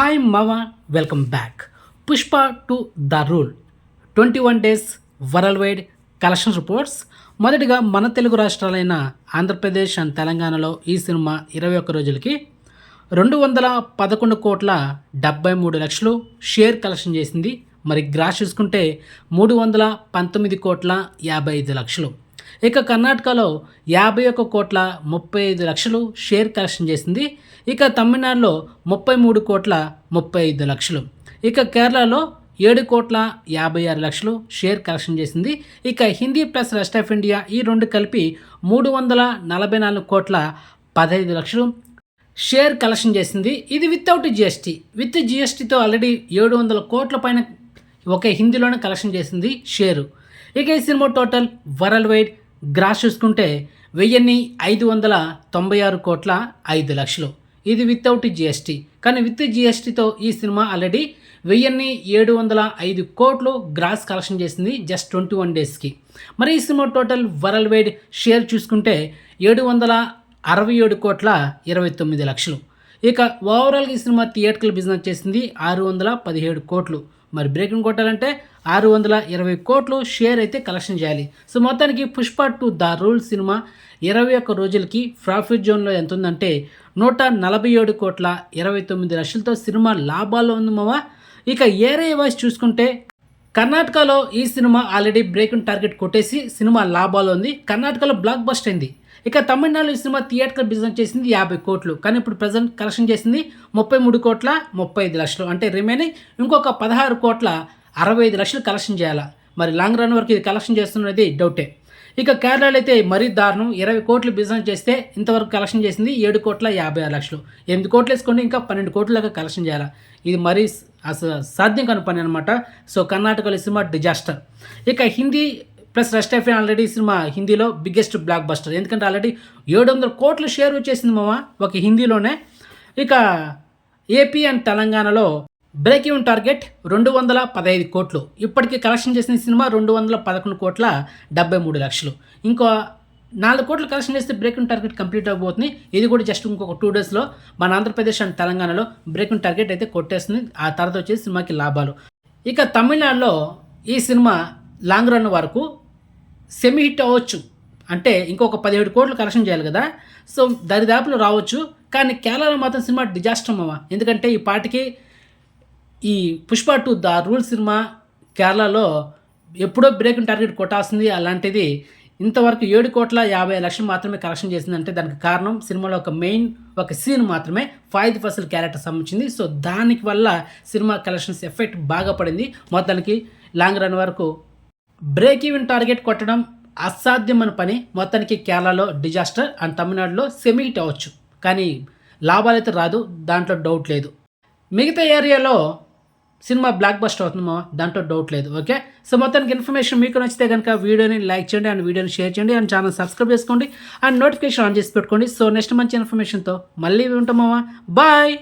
Hi మావా, welcome back. Pushpa to the rule 21 days world wide collection reports. మొదటిగా మన Telugu రాష్ట్రాలైన Andhra Pradesh and తెలంగాణలో ఈ సినిమా 21 రోజులకి 211 కోట్ల 73 లక్షలు షేర్ కలెక్షన్ చేసింది. మరి గ్రాస్ చూసుకుంటే 319 కోట్ల 55 లక్షలు. ఇక కర్ణాటకలో 51 కోట్ల 35 లక్షలు షేర్ కలెక్షన్ చేసింది. ఇక తమిళనాడులో 33 కోట్ల 35 లక్షలు. ఇక కేరళలో 7 కోట్ల 56 లక్షలు షేర్ కలెక్షన్ చేసింది. ఇక Hindi plus rest of India ఈ రెండు కలిపి 344 కోట్ల 15 లక్షలు షేర్ కలెక్షన్ చేసింది. ఇది వితౌట్ జిఎస్టీ. విత్ జిఎస్టీతో ఆల్రెడీ 700 కోట్ల పైన ఒకే హిందీలోనే కలెక్షన్ చేసింది షేరు. ఇక ఈ cinema total worldwide gross చూసుకుంటే 1596 కోట్ల 5 లక్షలు. ఇది వితౌట్ జిఎస్టీ. కానీ విత్ జిఎస్టీతో ఈ సినిమా ఆల్రెడీ 1705 కోట్లు గ్రాస్ కలెక్షన్ చేసింది జస్ట్ 21 డేస్కి. మరి ఈ cinema total world wide share చూసుకుంటే 767 కోట్ల 29 లక్షలు. ఇక ఓవరాల్గా ఈ సినిమా థియేటర్కల్ బిజినెస్ చేసింది 617 కోట్లు. మరి బ్రేకింగ్ కొట్టాలంటే 620 కోట్లు షేర్ అయితే కలెక్షన్ చేయాలి. సో మొత్తానికి Pushpa to the rule cinema 21 రోజులకి ప్రాఫిట్ జోన్లో ఎంత ఉందంటే 147 కోట్ల 29 లక్షలతో సినిమా లాభాల్లో ఉంది మావా. ఇక ఏరియా వైజ్ చూసుకుంటే కర్ణాటకలో ఈ సినిమా ఆల్రెడీ బ్రేకింగ్ టార్గెట్ కొట్టేసి సినిమా లాభాల్లో ఉంది. కర్ణాటకలో బ్లాక్ బస్ట్ అయింది. ఇక తమిళనాడులో ఈ సినిమా థియేటర్ బిజినెస్ చేసింది 50 కోట్లు. కానీ ఇప్పుడు ప్రజెంట్ కలెక్షన్ చేసింది 33 కోట్ల 35 లక్షలు. అంటే రిమైనింగ్ ఇంకొక 16 కోట్ల 65 లక్షలు కలెక్షన్ చేయాలా. మరి లాంగ్ రన్ వరకు ఇది కలెక్షన్ చేస్తున్నది డౌటే. ఇక కేరళలో అయితే మరీ దారుణం. 20 కోట్లు బిజినెస్ చేస్తే ఇంతవరకు కలెక్షన్ చేసింది 7 కోట్ల 56 లక్షలు. 8 కోట్లు వేసుకోండి, ఇంకా 12 కోట్ల దాకా కలెక్షన్ చేయాలా. ఇది మరీ అసలు సాధ్యం కాని పని అనమాట. సో కర్ణాటకలో ఈ సినిమా డిజాస్టర్. ఇక Hindi plus rest of already cinema హిందీలో బిగ్గెస్ట్ బ్లాక్ బస్టర్. ఎందుకంటే ఆల్రెడీ 700 కోట్ల షేర్ వచ్చేసింది మామ ఒక హిందీలోనే. ఇక ఏపీ అండ్ తెలంగాణలో బ్రేక్ ఈవెన్ టార్గెట్ 215 కోట్లు. ఇప్పటికీ కలెక్షన్ చేసిన సినిమా 211 కోట్ల 73 లక్షలు. ఇంకో 4 కోట్లు కలెక్షన్ చేస్తే బ్రేక్ ఈవెన్ టార్గెట్ కంప్లీట్ అవబోతుంది. ఇది కూడా జస్ట్ ఇంకొక 2 డేస్లో మన ఆంధ్రప్రదేశ్ అండ్ తెలంగాణలో బ్రేక్ ఈవెన్ టార్గెట్ అయితే కొట్టేస్తుంది. ఆ తర్వాత వచ్చేసి సినిమాకి లాభాలు. ఇక తమిళనాడులో ఈ సినిమా లాంగ్ రన్ వరకు సెమీ హిట్ అవ్వచ్చు. అంటే ఇంకొక 17 కోట్లు కలెక్షన్ చేయాలి కదా. సో దరిదాపులో రావచ్చు. కానీ కేరళలో మాత్రం సినిమా డిజాస్టర్ అవ్వ. ఎందుకంటే ఈ పాటికి ఈ Pushpa to the rule cinema కేరళలో ఎప్పుడో బ్రేకింగ్ టార్గెట్ కొట్టాల్సింది. అలాంటిది ఇంతవరకు 7 కోట్ల 50 లక్షలు మాత్రమే కలెక్షన్ చేసిందంటే దానికి కారణం సినిమాలో ఒక సీన్ మాత్రమే ఫాయిద్ ఫసల్ క్యారెక్టర్ సంబంధించింది. సో దానికి వల్ల సినిమా కలెక్షన్స్ ఎఫెక్ట్ బాగా పడింది. మొత్తానికి లాంగ్ రన్ వరకు బ్రేక్ ఈవెన్ టార్గెట్ కొట్టడం అసాధ్యమైన పని. మొత్తానికి కేరళలో డిజాస్టర్ అండ్ తమిళనాడులో సెమీ హిట్ అవ్వచ్చు. కానీ లాభాలు అయితే రాదు, దాంట్లో డౌట్ లేదు. మిగతా ఏరియాలో సినిమా బ్లాక్ బస్టర్ అవుతుందో దాంట్లో డౌట్ లేదు. ఓకే, సో మొత్తానికి ఇన్ఫర్మేషన్ మీకు నచ్చితే కనుక వీడియోని లైక్ చేయండి అండ్ వీడియోని షేర్ చేయండి అండ్ ఛానల్ సబ్స్క్రైబ్ చేసుకోండి అండ్ నోటిఫికేషన్ ఆన్ చేసి పెట్టుకోండి. సో నెక్స్ట్ మంచి ఇన్ఫర్మేషన్తో మళ్ళీ ఉంటామా. బాయ్.